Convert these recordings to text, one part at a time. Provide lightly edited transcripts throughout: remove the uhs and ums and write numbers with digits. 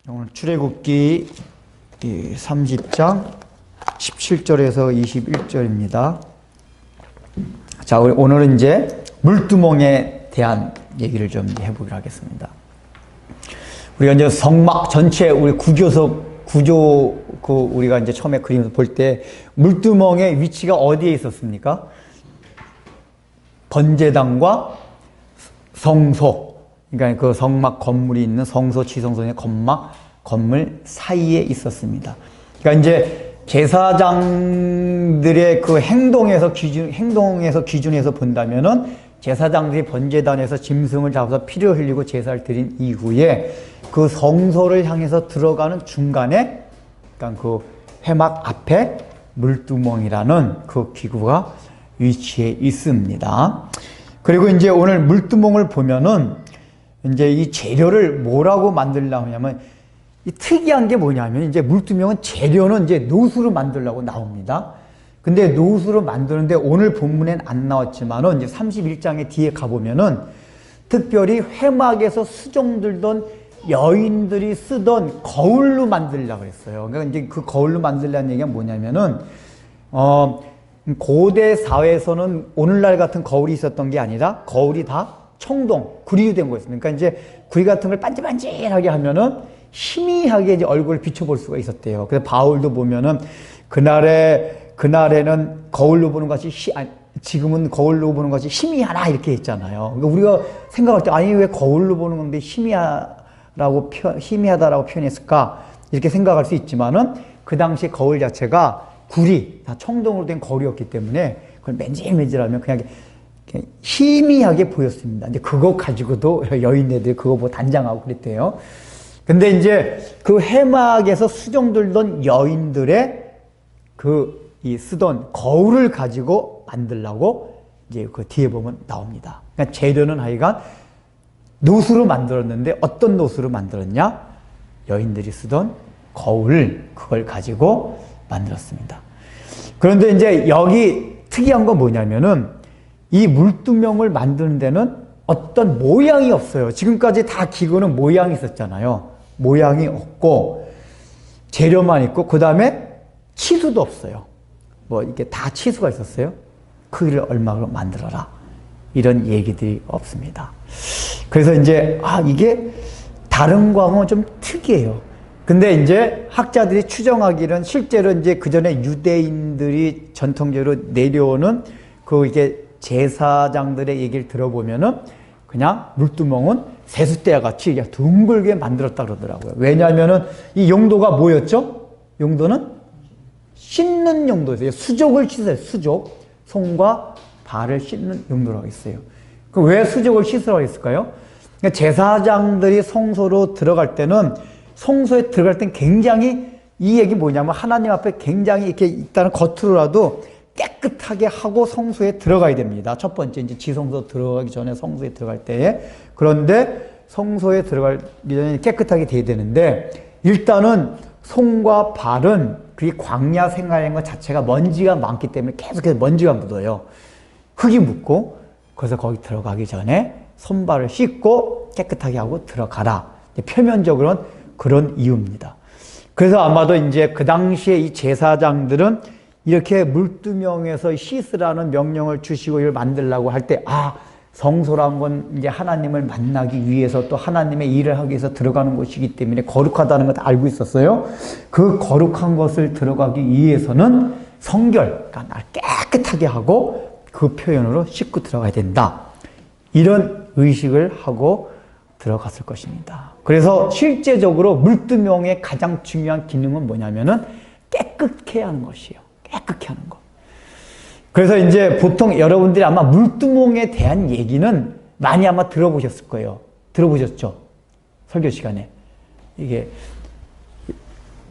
오늘 출애굽기 30장 17절에서 21절입니다. 자, 오늘은 이제 물두멍에 대한 얘기를 좀 해보기로 하겠습니다. 우리가 이제 성막 전체 우리 구조 우리가 이제 처음에 그림을 볼 때 물두멍의 위치가 어디에 있었습니까? 번제단과 성소. 그러니까 그 성막 건물이 있는 성소, 지성소의 건물 사이에 있었습니다. 그러니까 이제 제사장들의 그 행동에서 기준에서 본다면은 제사장들이 번제단에서 짐승을 잡아서 피를 흘리고 제사를 드린 이후에 그 성소를 향해서 들어가는 중간에, 그러니까 그 회막 앞에 물두멍이라는 그 기구가 위치해 있습니다. 그리고 이제 오늘 물두멍을 보면은 이제 이 재료를 뭐라고 만들려고 하냐면, 이 특이한 게 뭐냐면, 이제 물두멍은 재료는 이제 노수로 만들려고 나옵니다. 근데 노수로 만드는데 오늘 본문엔 안 나왔지만은 이제 31장에 뒤에 가보면은 특별히 회막에서 수종들던 여인들이 쓰던 거울로 만들려고 했어요. 그러니까 이제 그 거울로 만들려는 얘기가 뭐냐면은, 고대 사회에서는 오늘날 같은 거울이 있었던 게 아니라 거울이 다 청동, 구리로 된 거였습니다. 그러니까 이제 구리 같은 걸 반질반질하게 하면은 희미하게 이제 얼굴을 비춰볼 수가 있었대요. 그래서 바울도 보면은 그날에는 거울로 보는 것이 지금은 거울로 보는 것이 희미하나 이렇게 했잖아요. 그러니까 우리가 생각할 때 아니 왜 거울로 보는 건데 희미하다라고 표현했을까 이렇게 생각할 수 있지만은 그 당시 거울 자체가 구리, 다 청동으로 된 거울이었기 때문에 그걸 맨질맨질하면 그냥 희미하게 보였습니다. 근데 그거 가지고도 여인네들이 그거 뭐 단장하고 그랬대요. 근데 이제 그 해막에서 수종들던 여인들의 이 쓰던 거울을 가지고 만들라고 이제 그 뒤에 보면 나옵니다. 그러니까 재료는 하여간 노수로 만들었는데 어떤 노수로 만들었냐? 여인들이 쓰던 거울, 그걸 가지고 만들었습니다. 그런데 이제 여기 특이한 건 뭐냐면은 이 물두멍을 만드는 데는 어떤 모양이 없어요. 지금까지 다 기구는 모양이 있었잖아요. 모양이 없고 재료만 있고 그 다음에 치수도 없어요. 뭐 이렇게 다 치수가 있었어요. 크기를 얼마로 만들어라 이런 얘기들이 없습니다. 그래서 이제 이게 다른 거하고는 좀 특이해요. 근데 이제 학자들이 추정하기는 실제로 이제 그 전에 유대인들이 전통적으로 내려오는 이게 제사장들의 얘기를 들어보면은 그냥 물두멍은 세숫대와 같이 그냥 둥글게 만들었다 그러더라고요. 왜냐하면은 이 용도가 뭐였죠? 용도는 씻는 용도였어요. 수족을 씻어요. 수족. 손과 발을 씻는 용도라고 했어요. 그럼 왜 수족을 씻으라고 했을까요? 그러니까 제사장들이 성소로 들어갈 때는 성소에 들어갈 땐 굉장히 이 얘기 뭐냐면 하나님 앞에 굉장히 이렇게 일단은 겉으로라도 깨끗하게 하고 성소에 들어가야 됩니다. 첫 번째 이제 지성소 들어가기 전에 성소에 들어갈 때에. 그런데 성소에 들어가기 전에 깨끗하게 돼야 되는데 일단은 손과 발은 그게 광야 생활인 것 자체가 먼지가 많기 때문에 계속해서 먼지가 묻어요. 흙이 묻고 그래서 거기 들어가기 전에 손발을 씻고 깨끗하게 하고 들어가라. 표면적으로는 그런 이유입니다. 그래서 아마도 이제 그 당시에 이 제사장들은 이렇게 물두멍에서 씻으라는 명령을 주시고 이걸 만들라고 할 때, 성소란 건 이제 하나님을 만나기 위해서 또 하나님의 일을 하기 위해서 들어가는 곳이기 때문에 거룩하다는 걸 알고 있었어요. 그 거룩한 것을 들어가기 위해서는 성결, 그러니까 깨끗하게 하고 그 표현으로 씻고 들어가야 된다. 이런 의식을 하고 들어갔을 것입니다. 그래서 실제적으로 물두멍의 가장 중요한 기능은 뭐냐면은 깨끗게 하는 것이에요. 깨끗게 하는 거. 그래서 이제 보통 여러분들이 아마 물두멍에 대한 얘기는 많이 아마 들어보셨을 거예요. 들어보셨죠? 설교 시간에. 이게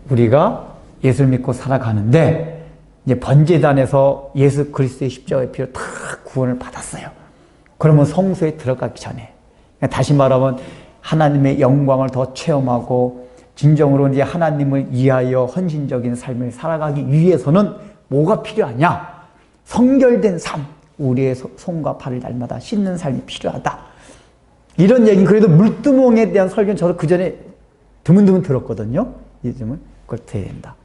우리가 예수를 믿고 살아가는데 이제 번제단에서 예수 그리스도의 십자가의 피로 다 구원을 받았어요. 그러면 성소에 들어가기 전에 다시 말하면 하나님의 영광을 더 체험하고 진정으로 이제 하나님을 위하여 헌신적인 삶을 살아가기 위해서는 뭐가 필요하냐? 성결된 삶, 우리의 손과 발을 날마다 씻는 삶이 필요하다. 이런 얘기는 그래도 물두멍에 대한 설교는 저도 그 전에 드문드문 들었거든요. 이 점은 그걸 돼야 된다.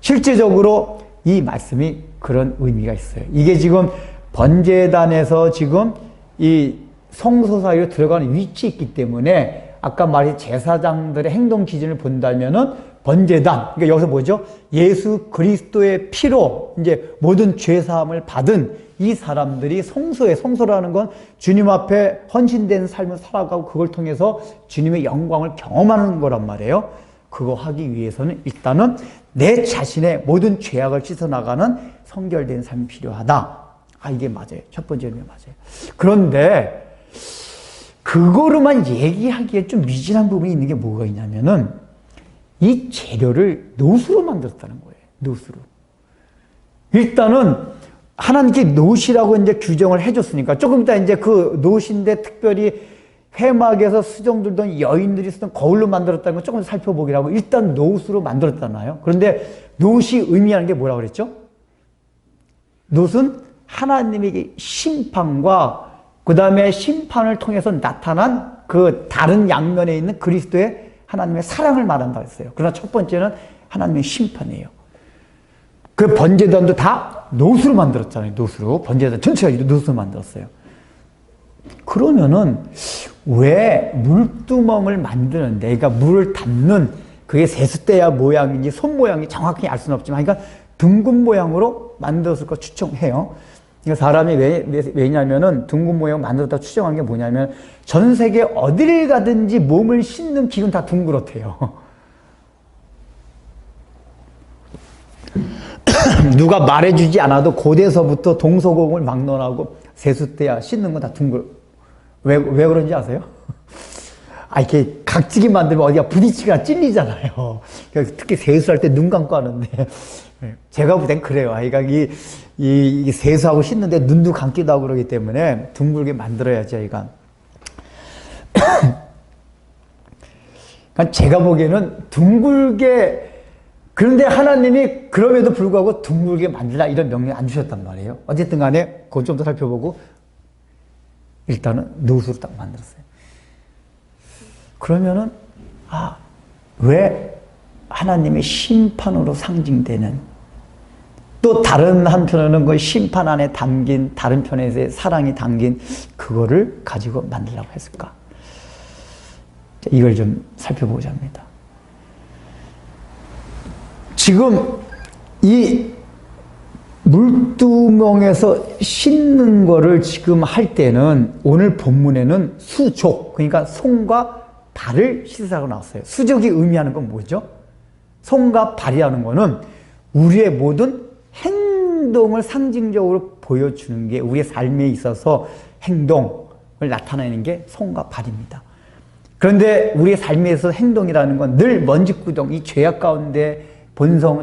실제적으로 이 말씀이 그런 의미가 있어요. 이게 지금 번제단에서 지금 이 성소 사이로 들어가는 위치에 있기 때문에 아까 말한 제사장들의 행동 기준을 본다면은 번제단, 그러니까 여기서 뭐죠? 예수 그리스도의 피로 이제 모든 죄 사함을 받은 이 사람들이 성소라는 건 주님 앞에 헌신된 삶을 살아가고 그걸 통해서 주님의 영광을 경험하는 거란 말이에요. 그거 하기 위해서는 일단은 내 자신의 모든 죄악을 씻어나가는 성결된 삶이 필요하다. 이게 맞아요. 첫 번째 의미 맞아요. 그런데 그거로만 얘기하기에 좀 미진한 부분이 있는 게 뭐가 있냐면은 이 재료를 노수로 만들었다는 거예요. 노수로. 일단은 하나님께 노시라고 이제 규정을 해줬으니까 조금 이따 이제 그 노시인데 특별히 회막에서 수종 들던 여인들이 쓰던 거울로 만들었다는 거 조금 살펴보기로 하고 일단 노수로 만들었잖아요. 그런데 노시 의미하는 게 뭐라고 그랬죠? 노는 하나님의 심판과 그 다음에 심판을 통해서 나타난 그 다른 양면에 있는 그리스도의 하나님의 사랑을 말한다고 했어요. 그러나 첫 번째는 하나님의 심판이에요. 그 번제단도 다 노수로 만들었잖아요. 노수로. 번제단 전체가 노수로 만들었어요. 그러면은 왜 물두멍을 만드는데, 그러니까 물을 담는 그게 세숫대야 모양인지 손 모양이 정확히 알 수는 없지만, 그러니까 둥근 모양으로 만들었을 거 추정해요. 그러니까 사람이 왜냐면은 둥근 모양 만들었다고 추정한 게 뭐냐면 전 세계 어디를 가든지 몸을 씻는 기구는 다 둥그렇대요. 누가 말해주지 않아도 고대서부터 동서고금을 막론하고 세숫대야 씻는 건 다 왜 그런지 아세요? 이렇게 각지기 만들면 어디가 부딪히거나 찔리잖아요. 특히 세수할 때 눈 감고 하는데 제가 볼 땐 그래요. 이 세수하고 씻는데 눈도 감기도 하고 그러기 때문에 둥글게 만들어야지 아이가. 그러니까 제가 보기에는 둥글게, 그런데 하나님이 그럼에도 불구하고 둥글게 만들라 이런 명령 안 주셨단 말이에요. 어쨌든 간에 그걸 좀 더 살펴보고 일단은 노수로 딱 만들었어요. 그러면은 왜 하나님의 심판으로 상징되는, 또 다른 한편에는 그 심판 안에 담긴, 다른 편에서의 사랑이 담긴 그거를 가지고 만들라고 했을까? 이걸 좀 살펴보고자 합니다. 지금 이 물두멍에서 씻는 거를 지금 할 때는 오늘 본문에는 수족, 그러니까 손과 발을 씻으라고 나왔어요. 수족이 의미하는 건 뭐죠? 손과 발이라는 거는 우리의 모든 행동을 상징적으로 보여주는 게, 우리의 삶에 있어서 행동을 나타내는 게 손과 발입니다. 그런데 우리의 삶에서 행동이라는 건 늘 먼지구덩, 이 죄악 가운데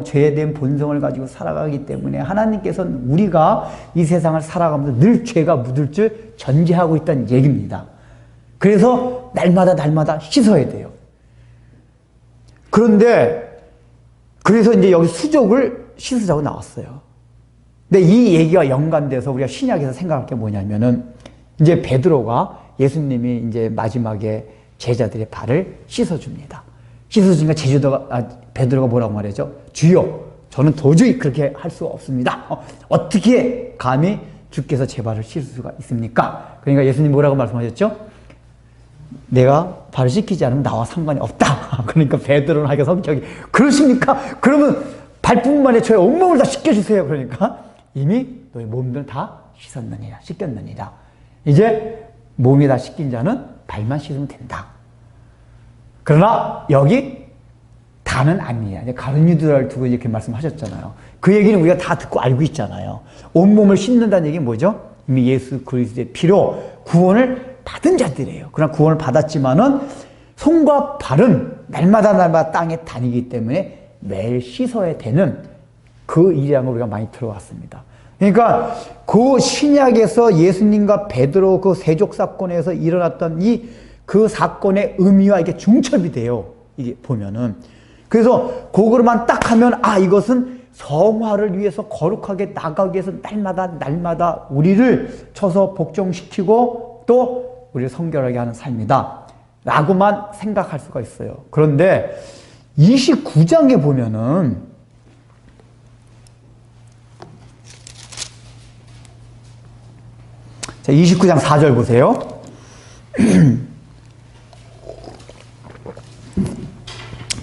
죄된 본성을 가지고 살아가기 때문에 하나님께서는 우리가 이 세상을 살아가면서 늘 죄가 묻을 줄 전제하고 있다는 얘기입니다. 그래서 날마다 씻어야 돼요. 그래서 이제 여기 수족을 씻으자고 나왔어요. 근데 이 얘기가 연관돼서 우리가 신약에서 생각할 게 뭐냐면은 이제 베드로가, 예수님이 이제 마지막에 제자들의 발을 씻어줍니다. 씻어주니까 베드로가 뭐라고 말하죠? 주여, 저는 도저히 그렇게 할 수가 없습니다. 어떻게 감히 주께서 제 발을 씻을 수가 있습니까? 그러니까 예수님 뭐라고 말씀하셨죠? 내가 발을 씻기지 않으면 나와 상관이 없다. 그러니까 베드로는 하기가 성격이, 그러십니까? 그러면 발뿐만 아니라 저의 온몸을 다 씻겨주세요. 그러니까 이미 너의 몸들은 다 씻겼느니라. 이제 몸이 다 씻긴 자는 발만 씻으면 된다. 그러나 여기 다는 아니야. 가룟 유다를 두고 이렇게 말씀하셨잖아요. 그 얘기는 우리가 다 듣고 알고 있잖아요. 온몸을 씻는다는 얘기는 뭐죠? 이미 예수 그리스도의 피로 구원을 받은 자들이에요. 그러나 구원을 받았지만은 손과 발은 날마다 땅에 다니기 때문에 매일 씻어야 되는 그 일이라는 걸 우리가 많이 들어왔습니다. 그러니까 그 신약에서 예수님과 베드로 그 세족 사건에서 일어났던 그 사건의 의미와 이게 중첩이 돼요. 이게 보면은. 그래서 그거로만 딱 하면 이것은 성화를 위해서 거룩하게 나가기 위해서 날마다 우리를 쳐서 복종시키고 또 우리를 성결하게 하는 삶이다. 라고만 생각할 수가 있어요. 그런데 29장에 보면은 자, 29장 4절 보세요.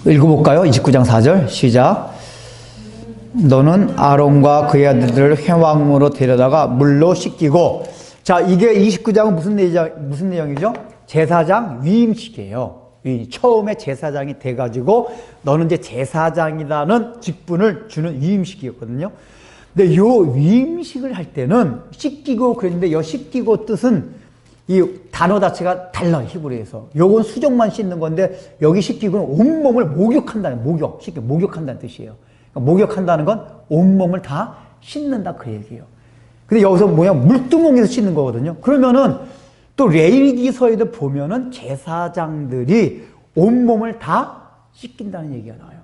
읽어볼까요? 29장 4절 시작. 너는 아론과 그의 아들들을 회막으로 데려다가 물로 씻기고. 자, 이게 29장은 무슨 내용이죠? 제사장 위임식이에요. 처음에 제사장이 돼가지고 너는 이제 제사장이라는 직분을 주는 위임식이었거든요. 근데 요 위임식을 할 때는 씻기고 그랬는데 요 씻기고 뜻은 이 단어 자체가 달라요. 히브리에서. 요건 수족만 씻는 건데 여기 씻기고는 온몸을 목욕한다는, 목욕한다는 뜻이에요. 그러니까 목욕한다는 건 온몸을 다 씻는다 그 얘기예요. 근데 여기서 뭐냐, 물두멍에서 씻는 거거든요. 그러면은 또 레위기서에도 보면은 제사장들이 온몸을 다 씻긴다는 얘기가 나와요.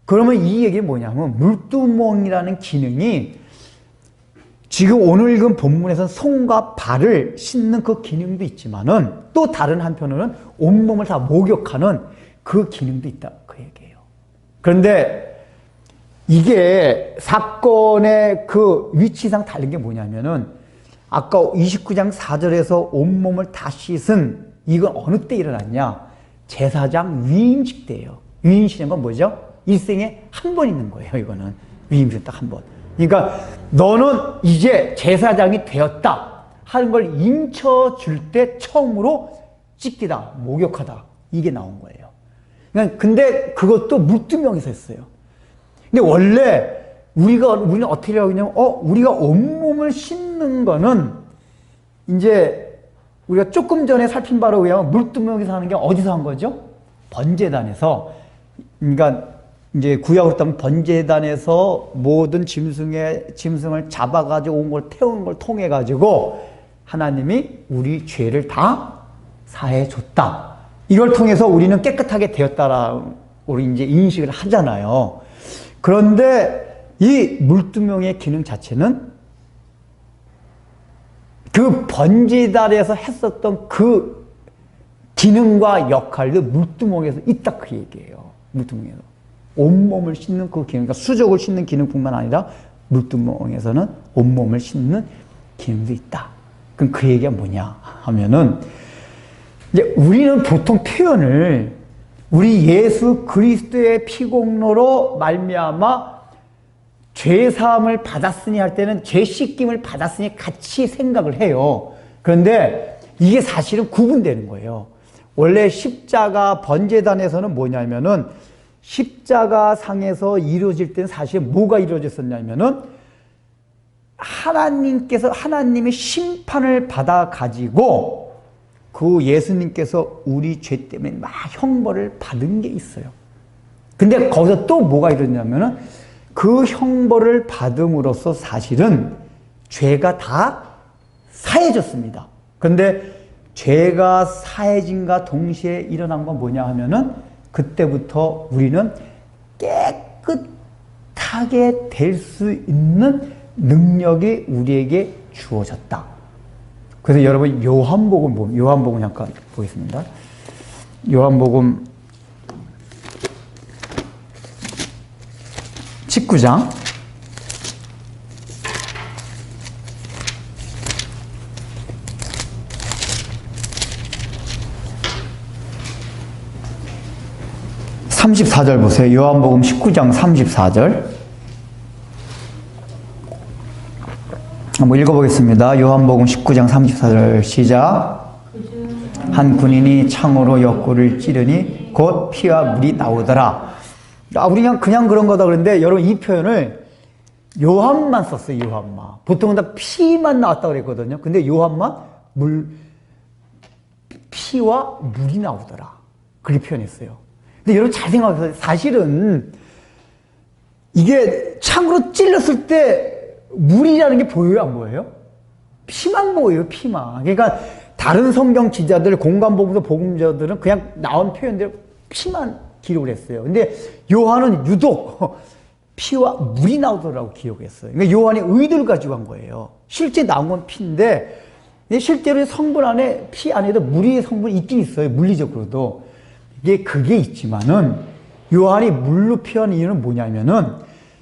그러면 이 얘기는 뭐냐면 물두멍이라는 기능이 지금 오늘 읽은 본문에서는 손과 발을 씻는 그 기능도 있지만은 또 다른 한편으로는 온몸을 다 목욕하는 그 기능도 있다 그 얘기예요. 그런데 이게 사건의 그 위치상 다른 게 뭐냐면은 아까 29장 4절에서 온몸을 다 씻은 이건 어느 때 일어났냐? 제사장 위임식 때예요. 위임식인 건 뭐죠? 일생에 한 번 있는 거예요. 이거는 위임식 딱 한 번. 그러니까 너는 이제 제사장이 되었다 하는 걸 인쳐줄 때 처음으로 씻기다, 목욕하다 이게 나온 거예요. 그러니까 근데 그것도 물두명에서 했어요. 근데 원래 우리는 어떻게 하고 있냐면 우리가 온몸을 씻는 거는 이제 우리가 조금 전에 살핀 바로 의하면 물두명에서 하는 게 어디서 한 거죠? 번제단에서. 그러니까 이제 구약으로 따면 번제단에서 모든 짐승을 잡아가지고 온 걸 태우는 걸 통해 가지고 하나님이 우리 죄를 다 사해 줬다. 이걸 통해서 우리는 깨끗하게 되었다라고 우리 이제 인식을 하잖아요. 그런데 이 물두멍의 기능 자체는 그 번제단에서 했었던 그 기능과 역할도 물두멍에서 있다 그 얘기예요. 물두멍에서 온몸을 씻는 그 기능, 그러니까 수족을 씻는 기능뿐만 아니라 물두멍에서는 온몸을 씻는 기능도 있다. 그럼 그 얘기가 뭐냐 하면은 이제 우리는 보통 표현을 우리 예수 그리스도의 피공로로 말미암아 죄 사함을 받았으니 할 때는 죄 씻김을 받았으니 같이 생각을 해요. 그런데 이게 사실은 구분되는 거예요. 원래 십자가 번제단에서는 뭐냐면은 십자가 상에서 이루어질 때는 사실 뭐가 이루어졌었냐면은 하나님의 심판을 받아 가지고 그 예수님께서 우리 죄 때문에 막 형벌을 받은 게 있어요. 근데 거기서 또 뭐가 이루어졌냐면은 그 형벌을 받음으로써 사실은 죄가 다 사해졌습니다. 그런데 죄가 사해진과 동시에 일어난 건 뭐냐 하면은 그때부터 우리는 깨끗하게 될 수 있는 능력이 우리에게 주어졌다. 그래서 여러분 요한복음 잠깐 보겠습니다. 요한복음 19장 34절 보세요. 요한복음 19장 34절 한번 읽어보겠습니다. 요한복음 19장 34절 시작. 한 군인이 창으로 옆구리를 찌르니 곧 피와 물이 나오더라. 우리 그냥 그런 거다 그러는데 여러분 이 표현을 요한만 썼어요. 요한만. 보통은 다 피만 나왔다고 그랬거든요. 근데 요한만 피와 물이 나오더라. 그렇게 표현했어요. 근데 여러분 잘 생각해보세요. 사실은 이게 창으로 찔렀을 때 물이라는 게 보여요, 안 보여요? 피만 보여요, 피만. 그러니까 다른 성경 기자들, 공간복음서 복음자들은 그냥 나온 표현대로 피만 기록을 했어요. 근데 요한은 유독 피와 물이 나오더라고 기록했어요. 그러니까 요한이 의도를 가지고 한 거예요. 실제 나온 건 피인데 근데 실제로 성분 안에, 피 안에도 물의 성분이 있긴 있어요. 물리적으로도. 그게 있지만은, 요한이 물로 표현한 이유는 뭐냐면은,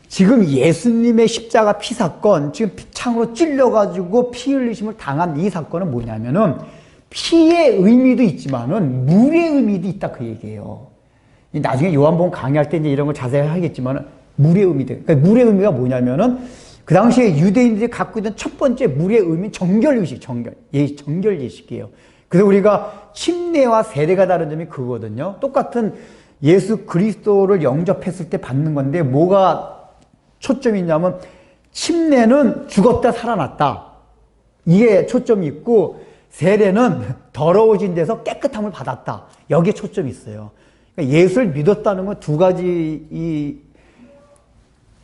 지금 예수님의 십자가 피 사건, 지금 창으로 찔려가지고 피 흘리심을 당한 이 사건은 뭐냐면은, 피의 의미도 있지만은, 물의 의미도 있다, 그 얘기예요. 나중에 요한복음 강의할 때 이제 이런 걸 자세히 하겠지만은, 물의 의미도, 그러니까 물의 의미가 뭐냐면은, 그 당시에 유대인들이 갖고 있던 첫 번째 물의 의미는 정결의식, 정결 예식이에요. 그래서 우리가 침례와 세례가 다른 점이 그거거든요. 똑같은 예수 그리스도를 영접했을 때 받는 건데 뭐가 초점이 있냐면 침례는 죽었다 살아났다. 이게 초점이 있고 세례는 더러워진 데서 깨끗함을 받았다. 여기에 초점이 있어요. 그러니까 예수를 믿었다는 건 두 가지 이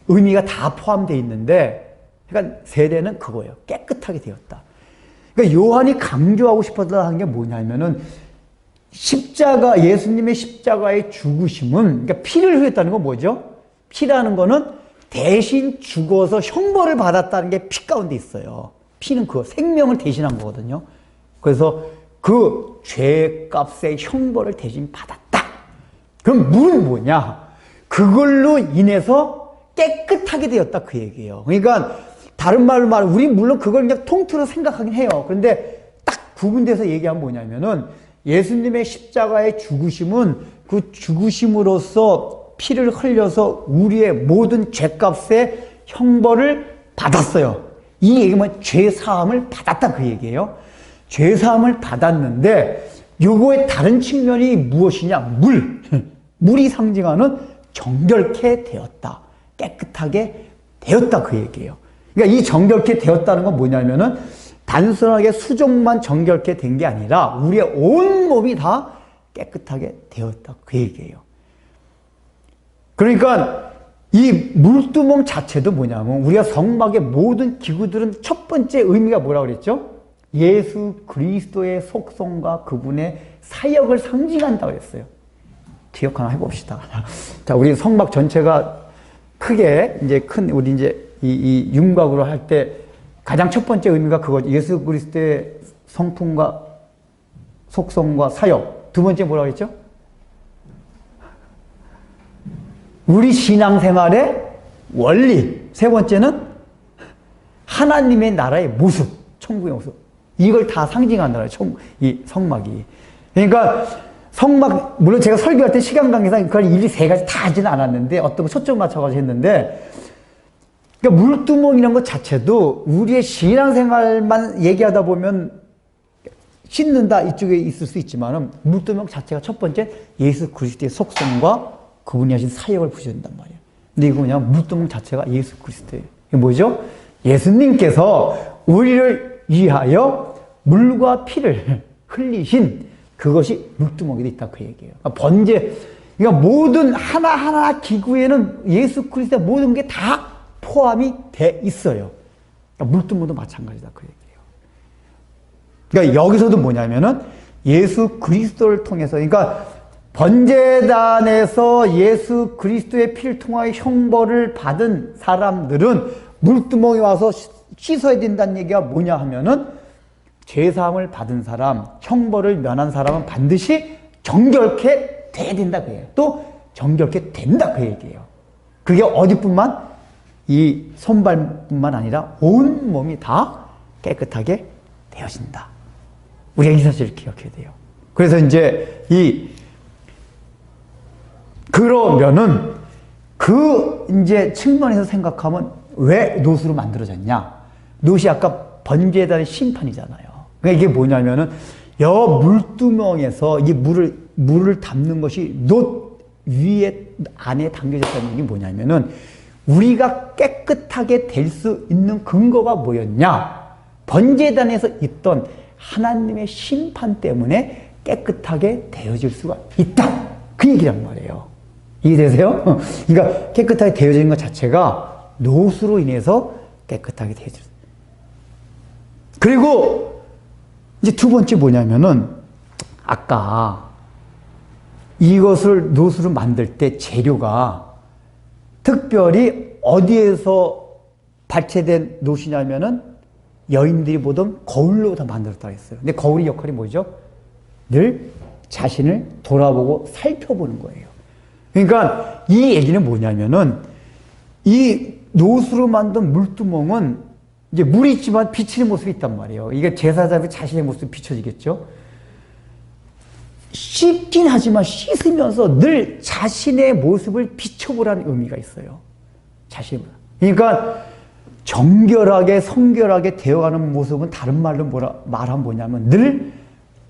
의미가 다 포함되어 있는데, 그러니까 세례는 그거예요. 깨끗하게 되었다. 그러니까 요한이 강조하고 싶었다 하는 게 뭐냐면은, 십자가, 예수님의 십자가의 죽으심은, 그러니까 피를 흘렸다는 건 뭐죠? 피라는 거는 대신 죽어서 형벌을 받았다는 게 피 가운데 있어요. 피는 그거, 생명을 대신한 거거든요. 그래서 그 죄값의 형벌을 대신 받았다. 그럼 물은 뭐냐? 그걸로 인해서 깨끗하게 되었다, 그 얘기예요. 그러니까 다른 말로 말하면 우리 물론 그걸 그냥 통틀어 생각하긴 해요. 그런데 딱 구분돼서 얘기하면 뭐냐면은 예수님의 십자가의 죽으심은 그 죽으심으로써 피를 흘려서 우리의 모든 죄값의 형벌을 받았어요. 이 얘기면 죄 사함을 받았다, 그 얘기예요. 죄 사함을 받았는데 요거의 다른 측면이 무엇이냐? 물이 상징하는 정결케 되었다, 깨끗하게 되었다, 그 얘기예요. 그러니까 이 정결케 되었다는 건 뭐냐면은 단순하게 수족만 정결케 된 게 아니라 우리의 온 몸이 다 깨끗하게 되었다, 그 얘기예요. 그러니까 이 물두멍 자체도 뭐냐면 우리가 성막의 모든 기구들은 첫 번째 의미가 뭐라고 그랬죠? 예수 그리스도의 속성과 그분의 사역을 상징한다고 그랬어요. 기억 하나 해봅시다. 자, 우리 성막 전체가 크게 이제 우리 이제 이 윤곽으로 할 때 가장 첫 번째 의미가 그거죠. 예수 그리스도의 성품과 속성과 사역. 두 번째 뭐라고 했죠? 우리 신앙생활의 원리. 세 번째는 하나님의 나라의 모습, 천국의 모습. 이걸 다 상징한다는 이 성막이. 그러니까 성막, 물론 제가 설교할 때 시간 관계상 그걸 일일이 세 가지 다 하지는 않았는데 어떤 거 초점 맞춰가지고 했는데, 그러니까 물두멍이라는 것 자체도 우리의 신앙생활만 얘기하다 보면 씻는다 이쪽에 있을 수 있지만은 물두멍 자체가 첫 번째 예수 그리스도의 속성과 그분이 하신 사역을 부여준단 말이에요. 근데 이거 뭐냐? 물두멍 자체가 예수 그리스도예요. 이게 뭐죠? 예수님께서 우리를 위하여 물과 피를 흘리신 그것이 물두멍이 있다, 그 얘기예요. 그러니까 모든 하나하나 기구에는 예수 그리스도의 모든 게 다 포함이 돼 있어요. 그러니까 물두멍도 마찬가지다, 그 얘기예요. 그러니까 여기서도 뭐냐면은 예수 그리스도를 통해서, 그러니까 번제단에서 예수 그리스도의 피를 통하여 형벌을 받은 사람들은 물두멍에 와서 씻어야 된다는 얘기가 뭐냐 하면은 죄사함을 받은 사람, 형벌을 면한 사람은 반드시 정결케 돼야 된다, 그 얘기예요. 또 정결케 된다, 그 얘기예요. 그게 어디뿐만? 이 손발뿐만 아니라 온 몸이 다 깨끗하게 되어진다. 우리가 이 사실을 기억해야 돼요. 그래서 이제 그러면은 이제 측면에서 생각하면 왜 놋으로 만들어졌냐? 놋이 아까 번제단의 심판이잖아요. 그러니까 이게 뭐냐면은 물두멍에서 이 물을 담는 것이 놋 위에 안에 담겨졌다는 게 뭐냐면은 우리가 깨끗하게 될 수 있는 근거가 뭐였냐? 번제단에서 있던 하나님의 심판 때문에 깨끗하게 되어질 수가 있다, 그 얘기란 말이에요. 이해되세요? 그러니까 깨끗하게 되어지는 것 자체가 놋으로 인해서 깨끗하게 되어질 수. 그리고 이제 두 번째 뭐냐면은 아까 이것을 놋으로 만들 때 재료가 특별히 어디에서 발췌된 놋이냐면은 여인들이 보던 거울로 다 만들었다고 했어요. 근데 거울의 역할이 뭐죠? 늘 자신을 돌아보고 살펴보는 거예요. 그러니까 이 얘기는 뭐냐면은 이 노수로 만든 물두멍은 이제 물이 있지만 비치는 모습이 있단 말이에요. 이게 제사장이 자신의 모습이 비춰지겠죠? 씻긴 하지만 씻으면서 늘 자신의 모습을 비춰보라는 의미가 있어요. 자신의 모습. 그러니까 정결하게 성결하게 되어가는 모습은 다른 말로 말하면 뭐냐면 늘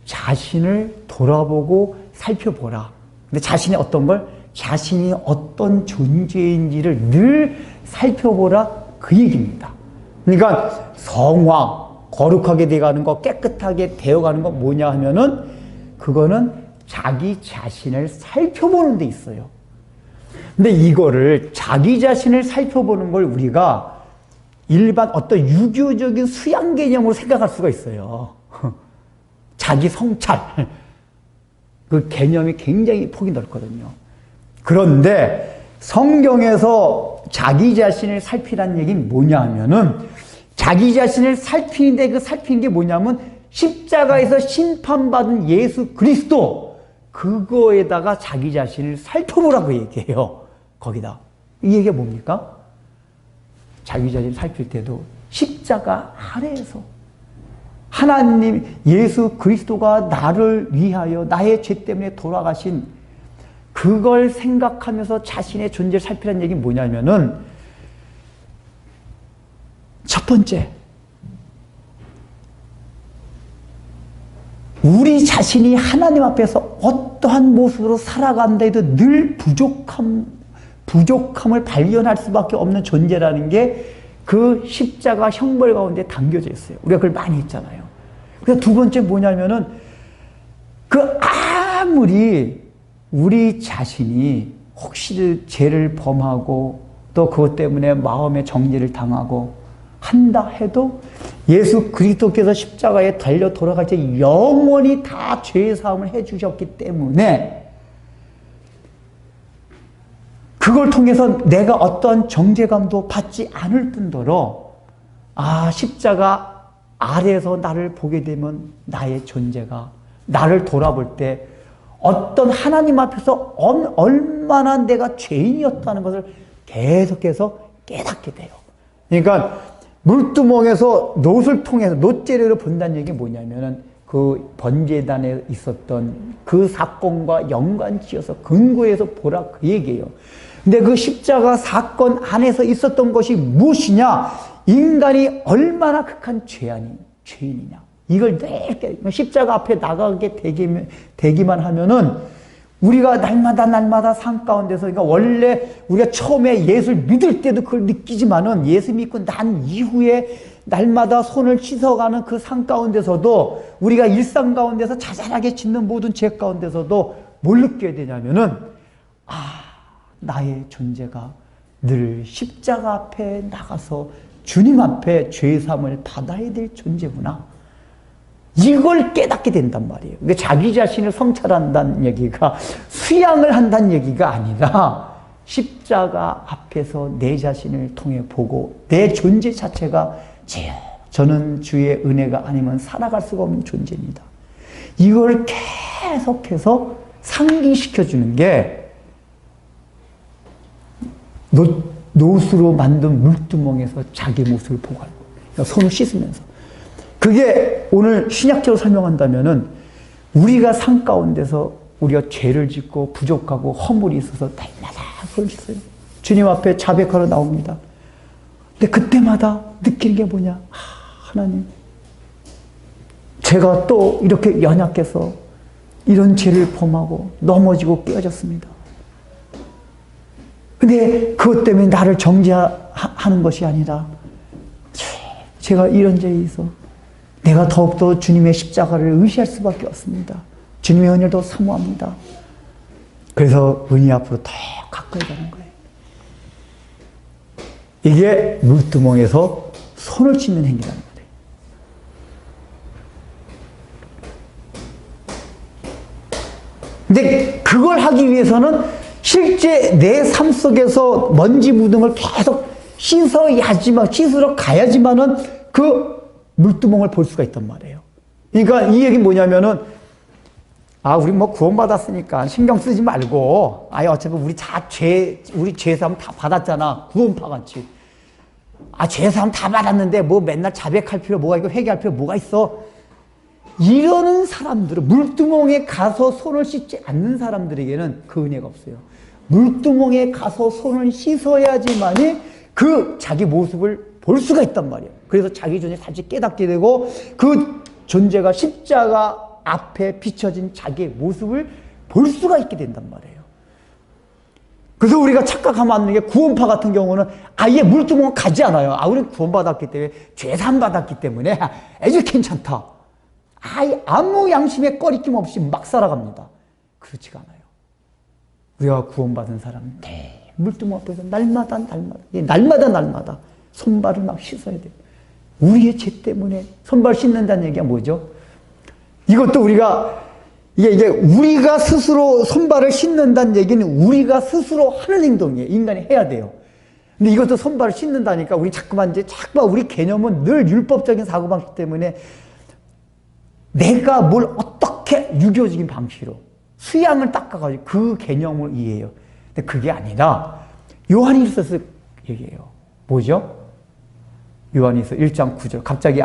자신을 돌아보고 살펴보라. 근데 자신이 어떤 걸? 자신이 어떤 존재인지를 늘 살펴보라 그 얘기입니다. 그러니까 성화, 거룩하게 되어가는 거, 깨끗하게 되어가는 거 뭐냐 하면은 그거는 자기 자신을 살펴보는 데 있어요. 근데 이거를 자기 자신을 살펴보는 걸 우리가 일반 어떤 유교적인 수양 개념으로 생각할 수가 있어요. 자기 성찰. 그 개념이 굉장히 폭이 넓거든요. 그런데 성경에서 자기 자신을 살피라는 얘기는 뭐냐 하면은 자기 자신을 살피는데 그 살피는 게 뭐냐면 십자가에서 심판받은 예수 그리스도 그거에다가 자기 자신을 살펴보라고 얘기해요. 거기다. 이 얘기가 뭡니까? 자기 자신을 살필 때도 십자가 아래에서 하나님 예수 그리스도가 나를 위하여 나의 죄 때문에 돌아가신 그걸 생각하면서 자신의 존재를 살피라는 얘기는 뭐냐면은 첫 번째 우리 자신이 하나님 앞에서 어떠한 모습으로 살아간다 해도 늘 부족함을 발견할 수밖에 없는 존재라는 게 그 십자가 형벌 가운데 담겨져 있어요. 우리가 그걸 많이 했잖아요. 그래서 두 번째 뭐냐면은 그 아무리 우리 자신이 혹시 죄를 범하고 또 그것 때문에 마음의 정죄를 당하고 한다 해도 예수 그리스도께서 십자가에 달려 돌아갈 때 영원히 다 죄의 사함을 해주셨기 때문에 그걸 통해서 내가 어떤 정죄감도 받지 않을 뿐더러 십자가 아래에서 나를 보게 되면 나의 존재가 나를 돌아볼 때 어떤 하나님 앞에서 얼마나 내가 죄인이었다는 것을 계속해서 깨닫게 돼요. 그러니까 물두멍에서 놋을 통해서 놋재료를 본다는 얘기 뭐냐면은 그 번제단에 있었던 그 사건과 연관지어서 근거해서 보라 그 얘기예요. 근데 그 십자가 사건 안에서 있었던 것이 무엇이냐? 인간이 얼마나 극한 죄인이냐. 이걸 늘 십자가 앞에 나가게 되기만 하면은 우리가 날마다 삶 가운데서 그러니까 원래 우리가 처음에 예수를 믿을 때도 그걸 느끼지만은 예수 믿고 난 이후에 날마다 손을 씻어가는 그 삶 가운데서도 우리가 일상 가운데서 자잘하게 짓는 모든 죄 가운데서도 뭘 느껴야 되냐면은 나의 존재가 늘 십자가 앞에 나가서 주님 앞에 죄사함을 받아야 될 존재구나. 이걸 깨닫게 된단 말이에요. 그러니까 자기 자신을 성찰한다는 얘기가 수양을 한다는 얘기가 아니라 십자가 앞에서 내 자신을 통해 보고 내 존재 자체가 저는 주의 은혜가 아니면 살아갈 수가 없는 존재입니다. 이걸 계속해서 상기시켜주는 게 놋으로 만든 물두멍에서 자기 모습을 보고 가는 거예요. 그러니까 손을 씻으면서. 그게 오늘 신약적으로 설명한다면은 우리가 삶 가운데서 우리가 죄를 짓고 부족하고 허물이 있어서 날마다 손을 씻어요. 주님 앞에 자백하러 나옵니다. 근데 그때마다 느끼는 게 뭐냐? 하나님, 제가 또 이렇게 연약해서 이런 죄를 범하고 넘어지고 깨어졌습니다. 근데 그것 때문에 나를 정죄하는 것이 아니라 제가 이런 죄에 있어 내가 더욱더 주님의 십자가를 의지할 수밖에 없습니다. 주님의 은혜를 더 사모합니다. 그래서 은혜 앞으로 더 가까이 가는 거예요. 이게 물두멍에서 손을 씻는 행위라는 거예요. 근데 그걸 하기 위해서는 실제 내 삶 속에서 먼지 묻은 걸 계속 씻으러 가야지만은 그 물두멍을 볼 수가 있단 말이에요. 그러니까 이 얘기는 뭐냐면은, 우리 뭐 구원받았으니까 신경 쓰지 말고, 어차피 우리 죄사함 다 받았잖아. 구원파 같이. 죄사함 다 받았는데 뭐 맨날 자백할 필요 뭐가 있고 회개할 필요 뭐가 있어. 이러는 사람들은, 물두멍에 가서 손을 씻지 않는 사람들에게는 그 은혜가 없어요. 물두멍에 가서 손을 씻어야지만이 그 자기 모습을 볼 수가 있단 말이에요. 그래서 자기 존재 다시 깨닫게 되고, 그 존재가 십자가 앞에 비춰진 자기의 모습을 볼 수가 있게 된단 말이에요. 그래서 우리가 착각하면 안 되는 게, 구원파 같은 경우는 아예 물두멍 가지 않아요. 우리는 구원받았기 때문에, 죄산 받았기 때문에 아주 괜찮다. 아무 양심에 꺼리낌 없이 막 살아갑니다. 그렇지가 않아요. 우리가 구원받은 사람은 물두멍 앞에서 날마다 손발을 막 씻어야 돼요. 우리의 죄 때문에 손발 씻는다는 얘기가 뭐죠? 이것도 이게 우리가 스스로 손발을 씻는다는 얘기는 우리가 스스로 하는 행동이에요. 인간이 해야 돼요. 근데 이것도 손발을 씻는다니까 우리 자꾸만 우리 개념은 늘 율법적인 사고방식 때문에 내가 뭘 어떻게 유교적인 방식으로 수양을 닦아가지고 그 개념을 이해해요. 근데 그게 아니라 요한일서에서 얘기해요. 뭐죠? 요한일서 1장 9절. 갑자기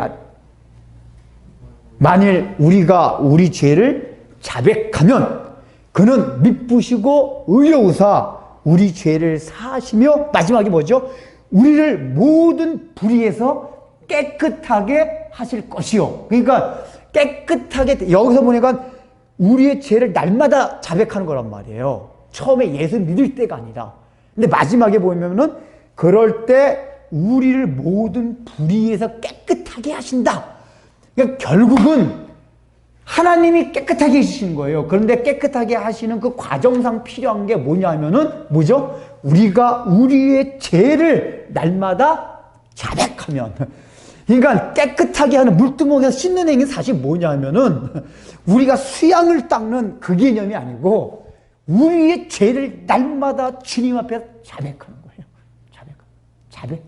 만일 우리가 우리 죄를 자백하면 그는 미쁘시고 의로우사 우리 죄를 사하시며, 마지막에 뭐죠? 우리를 모든 불의에서 깨끗하게 하실 것이요. 그러니까 깨끗하게, 여기서 보니까 우리의 죄를 날마다 자백하는 거란 말이에요. 처음에 예수 믿을 때가 아니라. 근데 마지막에 보면은 그럴 때 우리를 모든 불의에서 깨끗하게 하신다. 그러니까 결국은 하나님이 깨끗하게 해주시는 거예요. 그런데 깨끗하게 하시는 그 과정상 필요한 게 뭐냐면은, 뭐죠? 우리가 우리의 죄를 날마다 자백하면. 그러니까 깨끗하게 하는 물두멍에서 씻는 행위는 사실 뭐냐면은 우리가 수양을 닦는 그 개념이 아니고 우리의 죄를 날마다 주님 앞에 자백하는 거예요. 자백.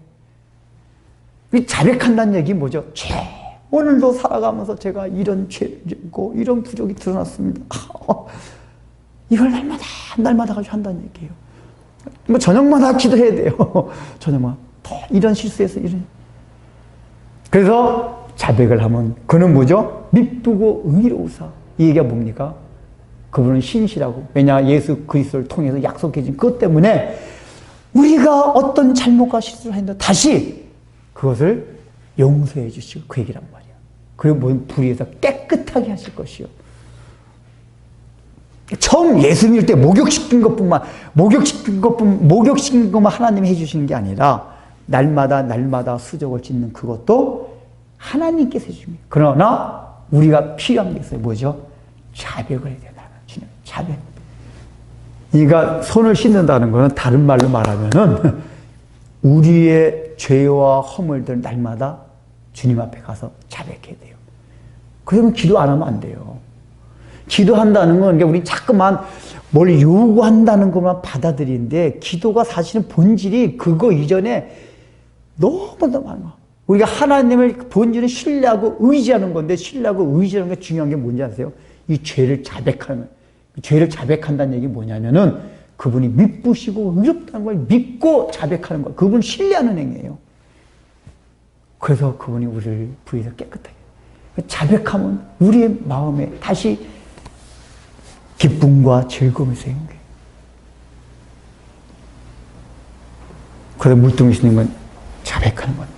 자백한다는 얘기 뭐죠? 죄. 오늘도 살아가면서 제가 이런 죄를 짓고 이런 부족이 드러났습니다. 이걸 날마다 가지고 한다는 얘기예요. 뭐 저녁마다 기도해야 돼요. 저녁마다. 이런 실수해서 이런. 그래서 자백을 하면 그는 뭐죠? 미쁘고 의로우사. 이 얘기가 뭡니까? 그분은 신실하고, 왜냐 예수 그리스도를 통해서 약속해 준 그것 때문에 우리가 어떤 잘못과 실수를 했는데 다시 그것을 용서해 주시고 그 얘기란 말이야. 그리고 뭔 불의에서 깨끗하게 하실 것이요. 처음 예수 믿을 때 목욕시킨 것만 하나님이 해주시는 게 아니라 날마다 수족을 짓는 그것도 하나님께서 해줍니다. 그러나 우리가 필요한 게 있어요. 뭐죠? 자백을 해야 된다. 주님, 자백. 그러니까 손을 씻는다는 것은 다른 말로 말하면은 우리의 죄와 허물들 날마다 주님 앞에 가서 자백해야 돼요. 그러면 기도 안 하면 안 돼요. 기도한다는 건 우리 자꾸만 뭘 요구한다는 것만 받아들이는데, 기도가 사실은 본질이 그거 이전에 너무너무 많은 거야. 우리가 하나님을 본질은 신뢰하고 의지하는 건데, 신뢰하고 의지하는 게 중요한 게 뭔지 아세요? 이 죄를 자백하는 거예요. 죄를 자백한다는 얘기 뭐냐면은 그분이 미쁘시고 의롭다는 걸 믿고 자백하는 거예요. 그분을 신뢰하는 행위예요. 그래서 그분이 우리를 부에서 깨끗하게. 자백하면 우리의 마음에 다시 기쁨과 즐거움이 생겨요. 그래서 물동이 있는 건 자백하는 겁니다.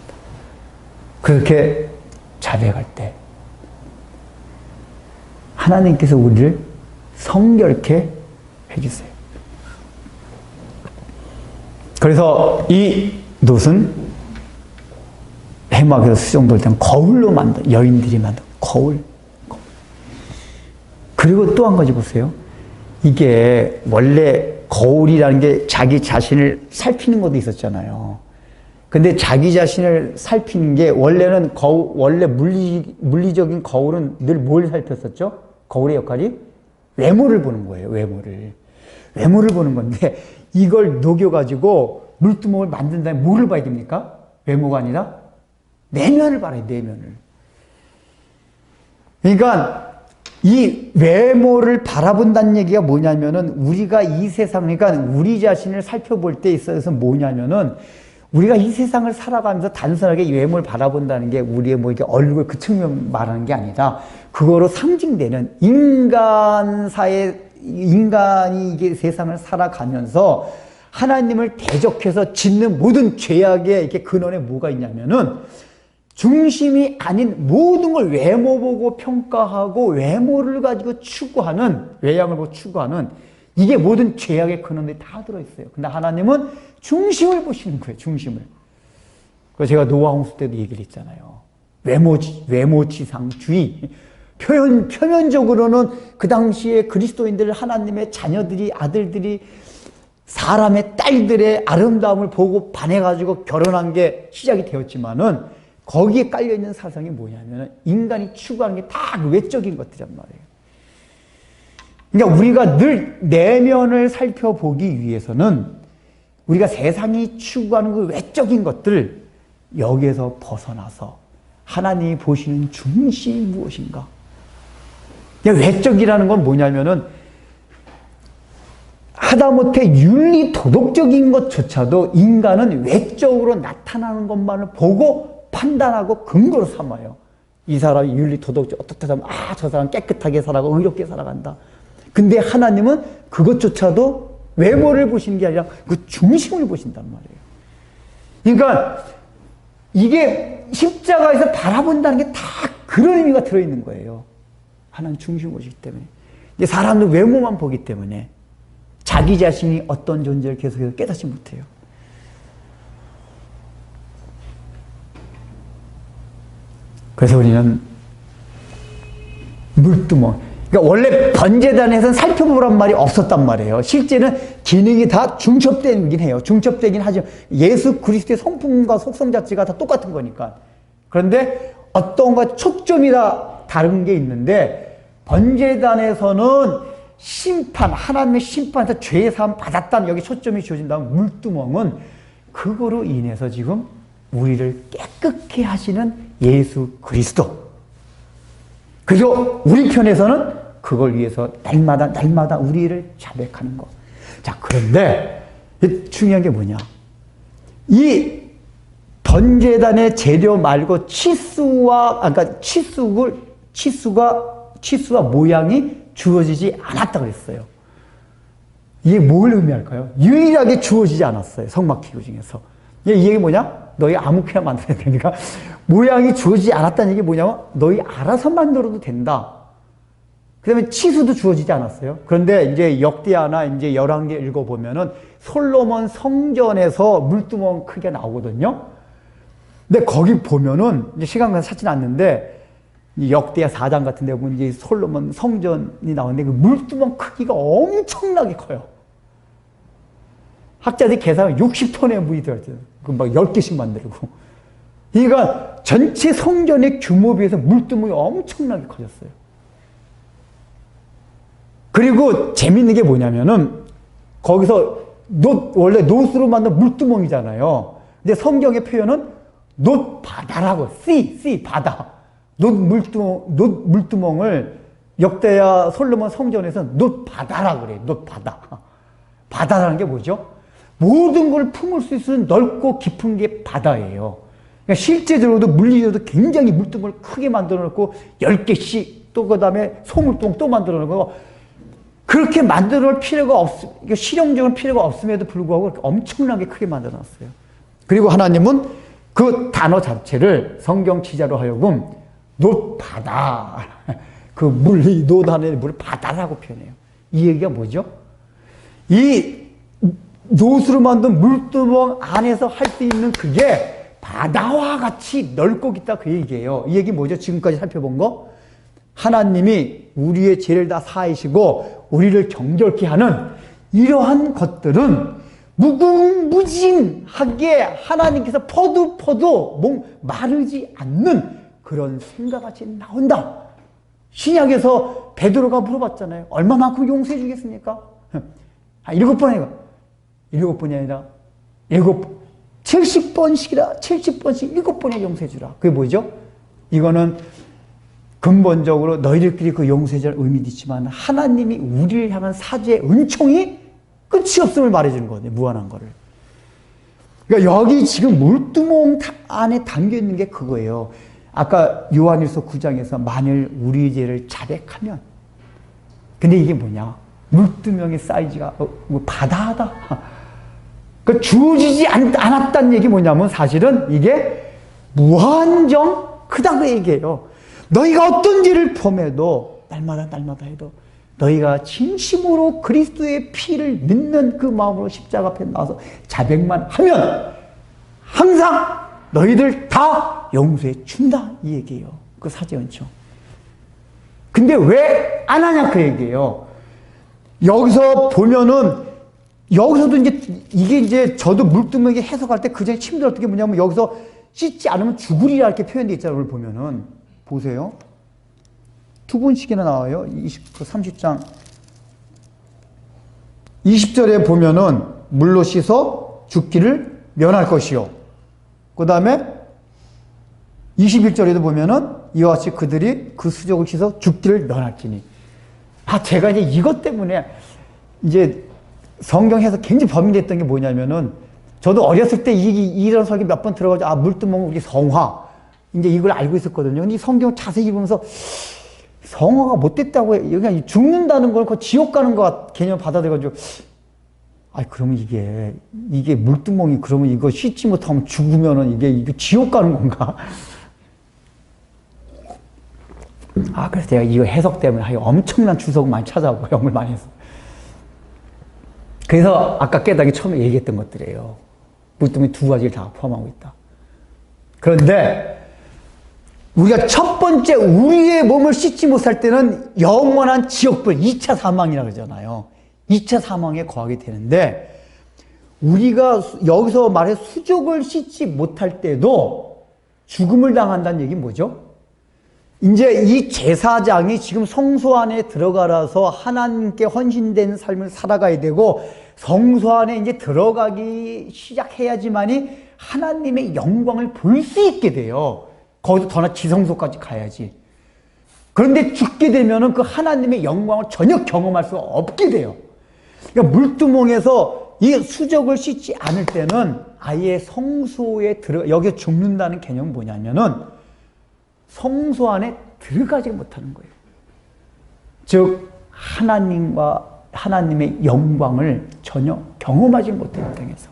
그렇게 자백할 때 하나님께서 우리를 성결케 해주세요. 그래서 이 놋은 해막에서 수정될 때는 거울로 만든, 여인들이 만든 거울. 그리고 또 한 가지 보세요. 이게 원래 거울이라는 게 자기 자신을 살피는 것도 있었잖아요. 근데 자기 자신을 살피는 게 원래는 원래 물리적인 거울은 늘 뭘 살폈었죠? 거울의 역할이 외모를 보는 거예요. 외모를 보는 건데, 이걸 녹여가지고 물두멍을 만든 다음에 뭐를 봐야 됩니까? 외모가 아니라 내면을 봐야 돼요. 내면을. 그러니까 이 외모를 바라본다는 얘기가 뭐냐면은 우리가 이 세상, 그러니까 우리 자신을 살펴볼 때 있어서 뭐냐면은 우리가 이 세상을 살아가면서 단순하게 이 외모를 바라본다는 게 우리의 뭐 이게 얼굴 그 측면 말하는 게 아니라 그거로 상징되는 인간이 이게 세상을 살아가면서 하나님을 대적해서 짓는 모든 죄악의 이렇게 근원에 뭐가 있냐면은 중심이 아닌 모든 걸 외모 보고 평가하고 외모를 가지고 추구하는, 외양을 보고 추구하는 이게 모든 죄악의 근원들이 다 들어있어요. 근데 하나님은 중심을 보시는 거예요, 중심을. 그래서 제가 노아 홍수 때도 얘기를 했잖아요. 외모지상주의. 표면적으로는 그 당시에 그리스도인들, 하나님의 자녀들이, 아들들이 사람의 딸들의 아름다움을 보고 반해가지고 결혼한 게 시작이 되었지만은 거기에 깔려있는 사상이 뭐냐면 인간이 추구하는 게 다 외적인 것들이란 말이에요. 그러니까 우리가 늘 내면을 살펴보기 위해서는 우리가 세상이 추구하는 그 외적인 것들 여기에서 벗어나서 하나님이 보시는 중심이 무엇인가? 외적이라는 건 뭐냐면은 하다못해 윤리 도덕적인 것조차도 인간은 외적으로 나타나는 것만을 보고 판단하고 근거로 삼아요. 이 사람이 윤리 도덕적 어떻게 하면 저 사람 깨끗하게 살아가고 의롭게 살아간다. 근데 하나님은 그것조차도 외모를 보시는 게 아니라 그 중심을 보신단 말이에요. 그러니까 이게 십자가에서 바라본다는 게 다 그런 의미가 들어있는 거예요. 하나님 중심을 보시기 때문에. 근데 사람도 외모만 보기 때문에 자기 자신이 어떤 존재를 계속해서 깨닫지 못해요. 그래서 우리는 물두멍. 그러니까 원래 번제단에서는 살펴보란 말이 없었단 말이에요. 실제는 기능이 다 중첩되긴 해요. 중첩되긴 하죠. 예수 그리스도의 성품과 속성 자체가 다 똑같은 거니까. 그런데 어떤 것 초점이 다 다른 게 있는데 번제단에서는 심판, 하나님의 심판에서 죄의 사함 받았다는 여기 초점이 주어진다면 물두멍은 그거로 인해서 지금 우리를 깨끗게 하시는 예수 그리스도. 그리고 우리 편에서는 그걸 위해서 날마다 우리를 자백하는 것. 자, 그런데 중요한 게 뭐냐? 이 번제단의 재료 말고 치수와 모양이 주어지지 않았다 그랬어요. 이게 뭘 의미할까요? 유일하게 주어지지 않았어요. 성막기구 중에서. 이 얘기 뭐냐? 너희 아무렇게나 만들어야 되니까 모양이 주어지지 않았다는 얘기 뭐냐면 너희 알아서 만들어도 된다. 그 다음에 치수도 주어지지 않았어요. 그런데 이제 역대하나 이제 열왕기 읽어보면은 솔로몬 성전에서 물두멍 크게 나오거든요. 근데 거기 보면은 이제 시간 관계상 찾지는 않는데 역대하 4장 같은 데 보면 이제 솔로몬 성전이 나오는데 그 물두멍 크기가 엄청나게 커요. 학자들이 계산하면 60톤의 물이 들어있어요. 그 막 10개씩 만들고. 그러니까 전체 성전의 규모에 비해서 물두멍이 엄청나게 커졌어요. 그리고 재밌는 게 뭐냐면은 거기서 원래 놋으로 만든 물두멍이잖아요. 근데 성경의 표현은 놋바다라고. sea, 바다. 물두멍을 역대하 솔로몬 성전에서 놋바다라고 그래요. 놋바다. 바다라는 게 뭐죠? 모든 걸 품을 수 있는 넓고 깊은 게 바다예요. 그러니까 실제적으로도 물리적으로도 굉장히 물두멍을 크게 만들어 놓고 10개씩 또 그 다음에 소물두멍 또 만들어 놓고 그렇게 만들어 놓을 필요가 실용적인 필요가 없음에도 불구하고 엄청나게 크게 만들어 놨어요. 그리고 하나님은 그 단어 자체를 성경 지자로 하여금 놋바다, 그 놋 안에 물을 바다라고 표현해요. 이 얘기가 뭐죠? 이 놋으로 만든 물두멍 안에서 할 수 있는 그게 바다와 같이 넓고 깊다 그 얘기예요. 이 얘기 뭐죠? 지금까지 살펴본 거? 하나님이 우리의 죄를 다 사하시고 우리를 정결케 하는 이러한 것들은 무궁무진하게 하나님께서 퍼도 마르지 않는 그런 생각같이 나온다. 신약에서 베드로가 물어봤잖아요. 얼마만큼 용서해 주겠습니까? 7번이 아니라 70번씩이라 70번씩 7번에 용서해 주라. 그게 뭐죠? 이거는 근본적으로 너희들끼리 그 용서해줄 의미도 있지만 하나님이 우리를 향한 사죄의 은총이 끝이 없음을 말해주는 거거든요. 무한한 거를. 그러니까 여기 지금 물두멍 안에 담겨 있는 게 그거예요. 아까 요한일서 9장에서 만일 우리 죄를 자백하면, 근데 이게 뭐냐? 물두멍의 사이즈가 바다하다. 그 주어지지 않았다는 얘기 뭐냐면 사실은 이게 무한정 크다 그 얘기예요. 너희가 어떤 죄를 범해도 날마다 해도 너희가 진심으로 그리스도의 피를 믿는 그 마음으로 십자가 앞에 나와서 자백만 하면 항상 너희들 다 용서해 준다 이 얘기예요. 그 사죄 은총. 근데 왜 안 하냐 그 얘기예요. 여기서 보면은 여기서도 이게 이제 저도 물두멍에 해석할 때 그 전에 힘들었던 게 뭐냐면 여기서 씻지 않으면 죽으리라 이렇게 표현되어 있잖아요. 오늘 보면은 보세요. 두 번씩이나 나와요. 30장 20절에 보면은 물로 씻어 죽기를 면할 것이요. 그 다음에 21절에도 보면은 이와 같이 그들이 그 수족을 씻어 죽기를 면할지니. 제가 이제 이것 때문에 이제 성경 해서 굉장히 범인됐던 게 뭐냐면은 저도 어렸을 때 이런 설교 몇 번 들어가지고 물두멍은 우리 성화 이제 이걸 알고 있었거든요. 근데 이 성경을 자세히 보면서 성화가 못됐다고 해요. 그냥 죽는다는 걸 그 지옥 가는 거 개념 받아들여가지고 그러면 이게 물두멍이 그러면 이거 씻지 못하면 죽으면은 이게 지옥 가는 건가? 그래서 제가 이거 해석 때문에 엄청난 주석을 많이 찾아보고 영을 많이 했어요. 그래서 아까 깨닫기 처음에 얘기했던 것들이에요. 물두멍이 두 가지를 다 포함하고 있다. 그런데 우리가 첫 번째 우리의 몸을 씻지 못할 때는 영원한 지옥불 2차 사망이라고 그러잖아요. 2차 사망에 거하게 되는데 우리가 여기서 말해 수족을 씻지 못할 때도 죽음을 당한다는 얘기는 뭐죠? 이제 이 제사장이 지금 성소 안에 들어가라서 하나님께 헌신된 삶을 살아가야 되고 성소 안에 이제 들어가기 시작해야지만이 하나님의 영광을 볼 수 있게 돼요. 거기서 더나 지성소까지 가야지. 그런데 죽게 되면은 그 하나님의 영광을 전혀 경험할 수가 없게 돼요. 그러니까 물두멍에서 이 수족을 씻지 않을 때는 아예 성소에 여기에 죽는다는 개념은 뭐냐면은 성소 안에 들어가지 못하는 거예요. 즉 하나님의 영광을 전혀 경험하지 못해요. 땅에서.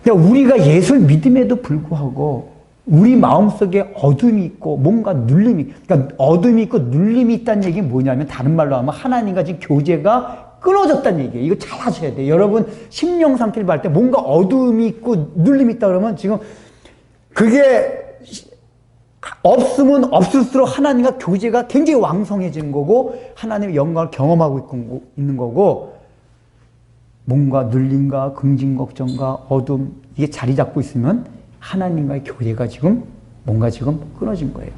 그러니까 우리가 예수를 믿음에도 불구하고 우리 마음속에 어둠이 있고 뭔가 눌림이, 그러니까 어둠이 있고 눌림이 있다는 얘기는 뭐냐면 다른 말로 하면 하나님과 지금 교제가 끊어졌다는 얘기예요. 이거 잘 아셔야 돼요. 여러분 심령 상태를 볼 때 뭔가 어둠이 있고 눌림이 있다 그러면 지금 그게 없으면 없을수록 하나님과 교제가 굉장히 왕성해지는 거고 하나님의 영광을 경험하고 있는 거고 뭔가 눌림과 긍진 걱정과 어둠 이게 자리 잡고 있으면 하나님과의 교제가 지금 뭔가 지금 끊어진 거예요.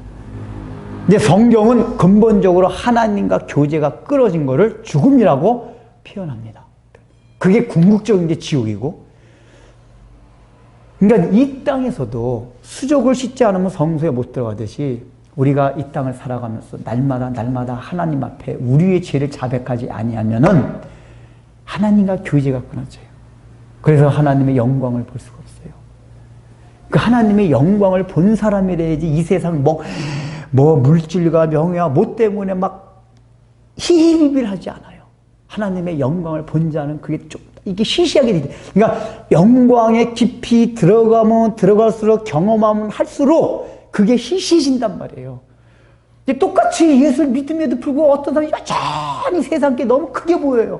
근데 성경은 근본적으로 하나님과 교제가 끊어진 거를 죽음이라고 표현합니다. 그게 궁극적인 게 지옥이고 그러니까 이 땅에서도 수족을 씻지 않으면 성소에 못 들어가듯이 우리가 이 땅을 살아가면서 날마다 하나님 앞에 우리의 죄를 자백하지 아니하면은 하나님과 교제가 끊어져요. 그래서 하나님의 영광을 볼 수가 없어요. 그 하나님의 영광을 본 사람이래야지 이 세상 뭐 물질과 명예와 뭐 때문에 막 희희비비하지 않아요. 하나님의 영광을 본 자는 그게 좀 이게 시시하게 돼. 그러니까 영광에 깊이 들어가면 들어갈수록 경험하면 할수록 그게 시시해진단 말이에요. 똑같이 예수를 믿음에도 불구하고 어떤 사람이 여전히 세상께 너무 크게 보여요.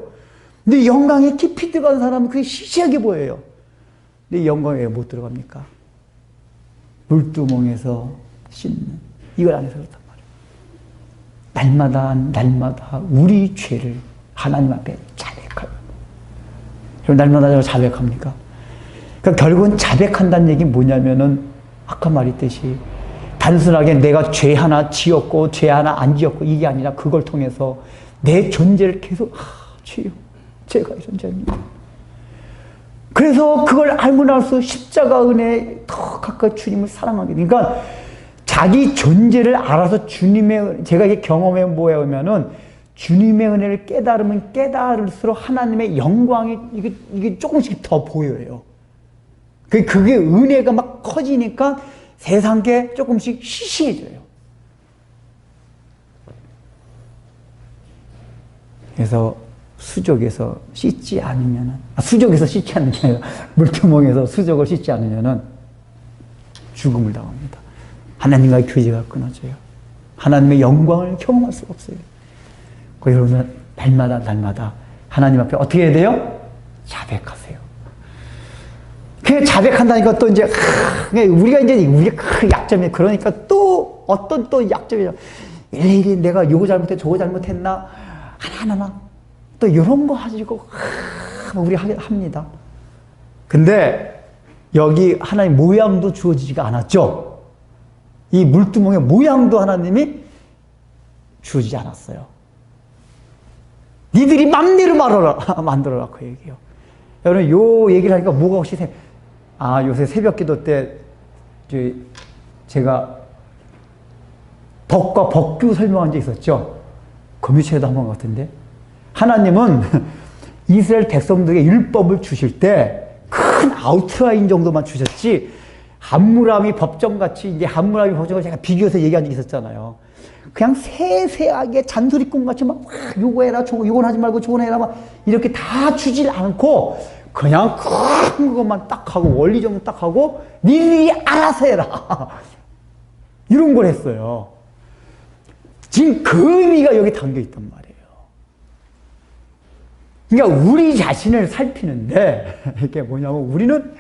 근데 영광에 깊이 들어간 사람은 그게 시시하게 보여요. 근데 영광에 왜 못 들어갑니까? 물두멍에서 씻는 이걸 안 해서 그렇단 말이에요. 날마다 우리 죄를 하나님 앞에 자백하고 그럼 날마다 자백합니까? 그러니까 결국은 자백한다는 얘기는 뭐냐면은 아까 말했듯이 단순하게 내가 죄 하나 지었고 죄 하나 안 지었고 이게 아니라 그걸 통해서 내 존재를 계속 주여 제가 이런 자입니다. 그래서 그걸 알면 알수록 십자가 은혜에 더 가까이 주님을 사랑하게 되니까 자기 존재를 알아서 제가 이게 경험해 보면은 주님의 은혜를 깨달으면 깨달을수록 하나님의 영광이 이게 조금씩 더 보여요. 그게 은혜가 막 커지니까 세상 게 조금씩 시시해져요. 그래서 수족에서 씻지 않으면은, 수족에서 씻지 않는 게 아니라 물두멍에서 수족을 씻지 않으면은 죽음을 당합니다. 하나님과의 교제가 끊어져요. 하나님의 영광을 경험할 수가 없어요. 여러분, 날마다 하나님 앞에 어떻게 해야 돼요? 자백하세요. 그 자백한다니까 또 이제, 우리가 큰 약점이, 그러니까 또 어떤 또 약점이죠. 일일이 내가 요거 잘못해, 저거 잘못했나? 하나하나. 또 이런 거 가지고, 우리 합니다. 근데 여기 하나님 모양도 주어지지가 않았죠? 이 물두멍의 모양도 하나님이 주어지지 않았어요. 니들이 맘대로 만들어라. 그 얘기예요. 여러분, 요 얘기를 하니까 뭐가 혹시 요새 새벽 기도 때, 제가 덕과 법규 설명한 적 있었죠? 거미체에도 한 번 같은데. 하나님은 이스라엘 백성들에게 율법을 주실 때 큰 아웃라인 정도만 주셨지, 함무라비 법정같이, 이제 함무라비 법정을 제가 비교해서 얘기한 적이 있었잖아요. 그냥 세세하게 잔소리꾼같이 막, 요거 해라, 요건 하지 말고 저건 해라, 막, 이렇게 다 주질 않고, 그냥 큰 것만 딱 하고, 원리 정도 딱 하고, 니들이 알아서 해라. 이런 걸 했어요. 지금 그 의미가 여기 담겨 있단 말이에요. 그러니까 우리 자신을 살피는데, 이게 뭐냐면, 우리는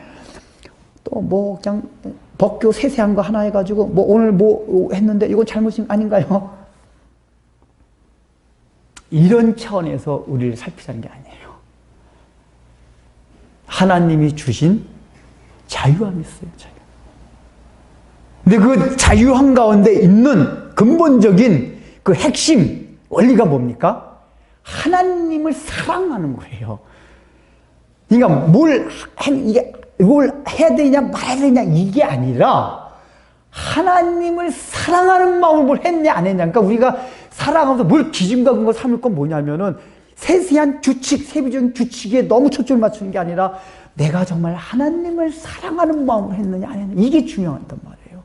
또 뭐, 그냥, 법교 세세한 거 하나 해가지고, 뭐, 오늘 뭐 했는데, 이건 잘못이 아닌가요? 이런 차원에서 우리를 살피자는 게 아니에요. 하나님이 주신 자유함이 있어요, 자유. 근데 그 자유함 가운데 있는 근본적인 그 핵심, 원리가 뭡니까? 하나님을 사랑하는 거예요. 그러니까 뭘 해야 되냐, 말아야 되냐, 이게 아니라, 하나님을 사랑하는 마음을 뭘 했냐, 안 했냐. 그러니까 우리가 살아가면서 뭘 기준과 근거 삼을 건 뭐냐면은, 세세한 규칙, 세부적인 규칙에 너무 초점을 맞추는 게 아니라, 내가 정말 하나님을 사랑하는 마음을 했느냐, 안 했느냐. 이게 중요하단 말이에요.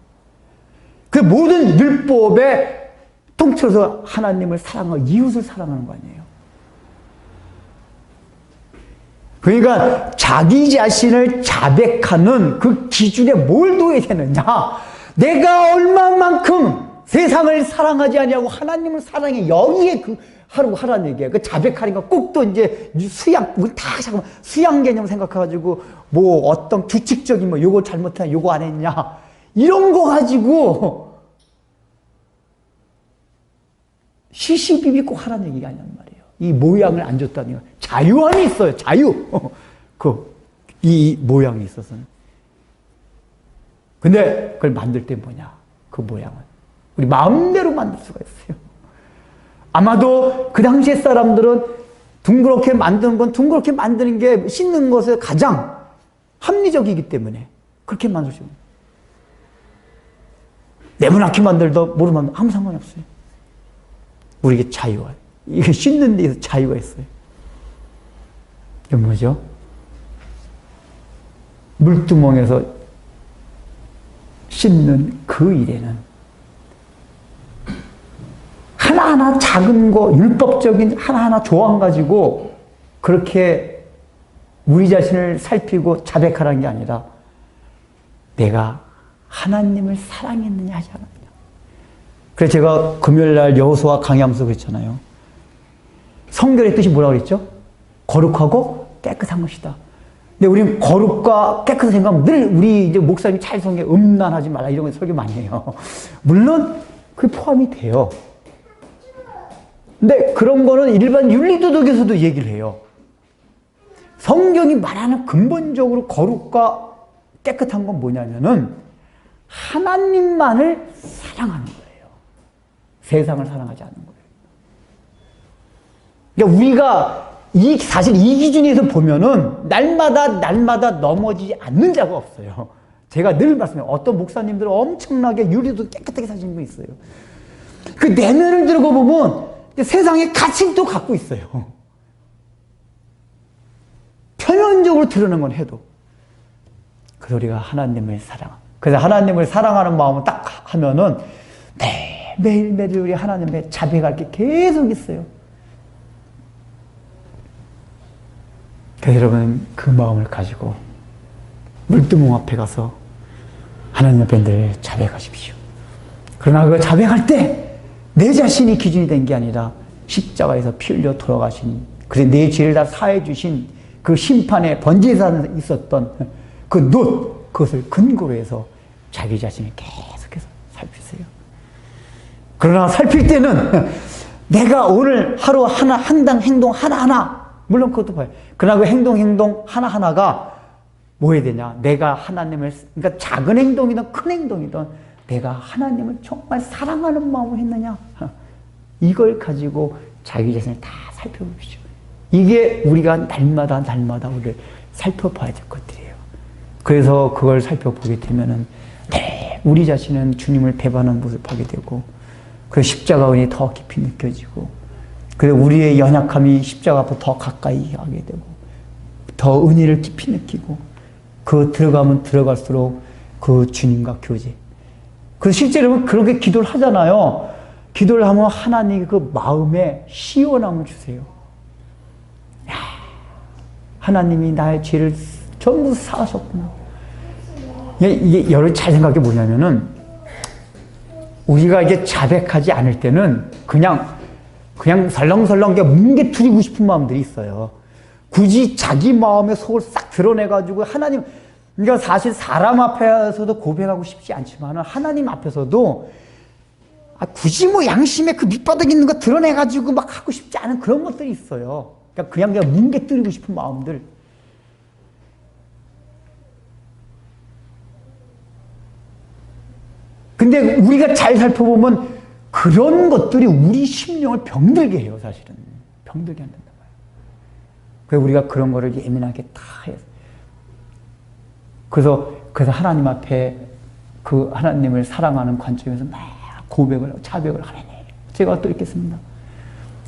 그 모든 율법의 통틀어서 하나님을 사랑하고 이웃을 사랑하는 거 아니에요. 그러니까 자기 자신을 자백하는 그 기준에 뭘 둬야 되느냐. 내가 얼마만큼 세상을 사랑하지 아니하고 하나님을 사랑해. 여기에 하라는 얘기예요. 그 자백하니까 꼭 또 이제 잠깐만, 수양 개념 생각해가지고 뭐 어떤 규칙적인 뭐 요거 잘못했냐, 요거 안 했냐. 이런 거 가지고 시시비비 꼭 하라는 얘기가 아니란 말이에요. 이 모양을 안 줬다는 거. 자유함이 있어요. 자유. 이 모양이 있어서는. 근데 그걸 만들 때 뭐냐? 그 모양은. 우리 마음대로 만들 수가 있어요. 아마도 그 당시에 사람들은 둥그렇게 만드는 게 씻는 것에 가장 합리적이기 때문에 그렇게 만들죠. 네모나게 만들도 모르 만들도 아무 상관이 없어요. 우리에게 자유가, 이게 씻는 데에서 자유가 있어요. 이게 뭐죠? 물두멍에서 씻는 그 일에는 하나하나 작은 거, 율법적인 하나하나 조항 가지고 그렇게 우리 자신을 살피고 자백하라는 게 아니라 내가 하나님을 사랑했느냐 하지 않았느냐. 그래서 제가 금요일날 여호수아 강의하면서 그랬잖아요. 성결의 뜻이 뭐라고 그랬죠? 거룩하고 깨끗한 것이다. 근데 우리는 거룩과 깨끗한 생각하면 늘 우리 이제 목사님이 잘 성경 음란하지 말라 이런 거 설교 많이 해요. 물론 그게 포함이 돼요. 근데 그런 거는 일반 윤리도덕에서도 얘기를 해요. 성경이 말하는 근본적으로 거룩과 깨끗한 건 뭐냐면은 하나님만을 사랑하는 거예요. 세상을 사랑하지 않는 거예요. 그러니까 우리가 사실 이 기준에서 보면은 날마다 넘어지지 않는 자가 없어요. 제가 늘 말씀해요. 어떤 목사님들은 엄청나게 유리도 깨끗하게 사시는 분이 있어요. 그 내면을 들고 보면 세상에 가치도 갖고 있어요. 표면적으로 드러난 건 해도. 그래서 우리가 하나님을 그래서 하나님을 사랑하는 마음을 딱 하면은 매일매일 우리 하나님의 자비가 이렇게 계속 있어요. 그래서 여러분 그 마음을 가지고 물두멍 앞에 가서 하나님 앞에 늘 자백하십시오. 그러나 그 자백할 때 내 자신이 기준이 된 게 아니라 십자가에서 피 흘려 돌아가신, 그래서 내 죄를 다 사해 주신 그 심판의 번제산에 있었던 그 놋, 그것을 근거로 해서 자기 자신을 계속해서 살피세요. 그러나 살필 때는 내가 오늘 하루 한당 행동 하나하나, 물론 그것도 봐요. 그러나 그 행동 하나하나가 뭐 해야 되냐? 내가 하나님을, 그러니까 작은 행동이든 큰 행동이든 내가 하나님을 정말 사랑하는 마음으로 했느냐? 이걸 가지고 자기 자신을 다 살펴보십시오. 이게 우리가 날마다 우리를 살펴봐야 될 것들이에요. 그래서 그걸 살펴보게 되면은 우리 자신은 주님을 배반하는 모습을 하게 되고, 그 십자가 은이 더 깊이 느껴지고, 그래서 우리의 연약함이 십자가 앞으로 더 가까이 하게 되고, 더 은혜를 깊이 느끼고, 그 들어가면 들어갈수록 그 주님과 교제. 그래서 실제로 그렇게 기도를 하잖아요. 기도를 하면 하나님이 그 마음에 시원함을 주세요. 야, 하나님이 나의 죄를 전부 사하셨구나. 이게 여러분 잘 생각해 뭐냐면은, 우리가 이게 자백하지 않을 때는 그냥 설렁설렁 뭉개뜨리고 싶은 마음들이 있어요. 굳이 자기 마음의 속을 싹 드러내가지고 하나님, 그러니까 사실 사람 앞에서도 고백하고 싶지 않지만 하나님 앞에서도 굳이 뭐 양심의 그 밑바닥에 있는 거 드러내가지고 막 하고 싶지 않은 그런 것들이 있어요. 그러니까 그냥 뭉개뜨리고 싶은 마음들. 근데 우리가 잘 살펴보면 그런 것들이 우리 심령을 병들게 해요, 사실은. 병들게 한단 말이에요. 그래서 우리가 그런 거를 예민하게 다 해요. 그래서 하나님 앞에 그 하나님을 사랑하는 관점에서 막 고백을, 자백을 하나님, 제가 어떻겠습니다.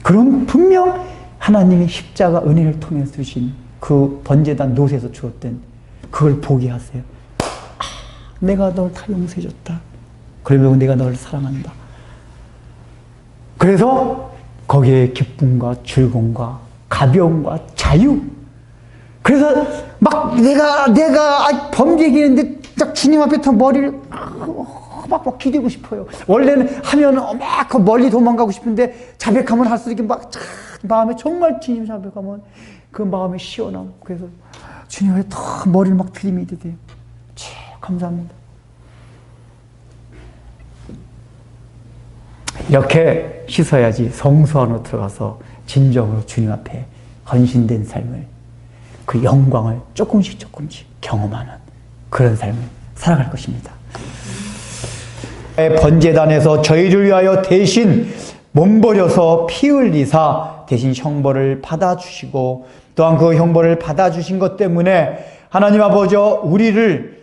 그럼 분명 하나님이 십자가 은혜를 통해서 주신 그 번제단 놋에서 주었던 그걸 보게 하세요. 내가 널 다 용서해줬다. 그러면 내가 너를 사랑한다. 그래서 거기에 기쁨과 즐거움과 가벼움과 자유. 그래서 막 내가 범죄했는데 딱 주님 앞에 더 머리를 막 기대고 싶어요. 원래는 하면은 막 멀리 도망가고 싶은데 자백하면 할수록 이렇게 막 마음에 정말 주님 자백하면 그 마음에 시원함. 그래서 주님 앞에 더 머리를 막 들이미게 돼요. 감사합니다. 이렇게 씻어야지 성소 안으로 들어가서 진정으로 주님 앞에 헌신된 삶을, 그 영광을 조금씩 경험하는 그런 삶을 살아갈 것입니다. 번제단에서 저희를 위하여 대신 몸버려서 피 흘리사 대신 형벌을 받아주시고, 또한 그 형벌을 받아주신 것 때문에 하나님 아버지 우리를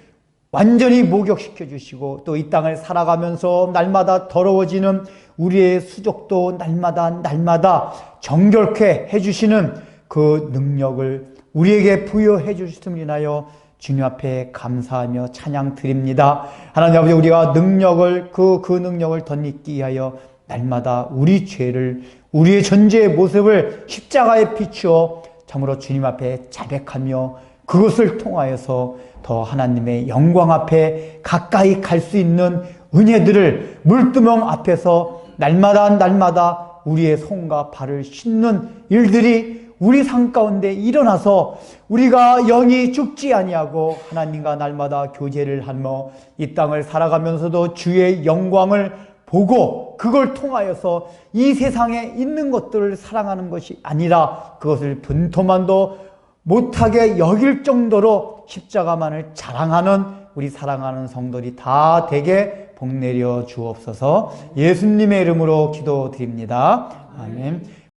완전히 목욕시켜 주시고, 또 이 땅을 살아가면서 날마다 더러워지는 우리의 수족도 날마다 정결케 해주시는 그 능력을 우리에게 부여해 주셨음을 인하여 주님 앞에 감사하며 찬양 드립니다. 하나님 아버지, 우리가 능력을 그 능력을 덧입기 위하여 날마다 우리 죄를, 우리의 존재의 모습을 십자가에 비추어 참으로 주님 앞에 자백하며 그것을 통하여서 더 하나님의 영광 앞에 가까이 갈 수 있는 은혜들을 물두멍 앞에서 날마다 우리의 손과 발을 씻는 일들이 우리 삶 가운데 일어나서 우리가 영이 죽지 아니하고 하나님과 날마다 교제를 하며 이 땅을 살아가면서도 주의 영광을 보고 그걸 통하여서 이 세상에 있는 것들을 사랑하는 것이 아니라 그것을 분토만도 못하게 여길 정도로 십자가만을 자랑하는 우리 사랑하는 성도들이 다 되게 복 내려 주옵소서. 예수님의 이름으로 기도드립니다. 아멘.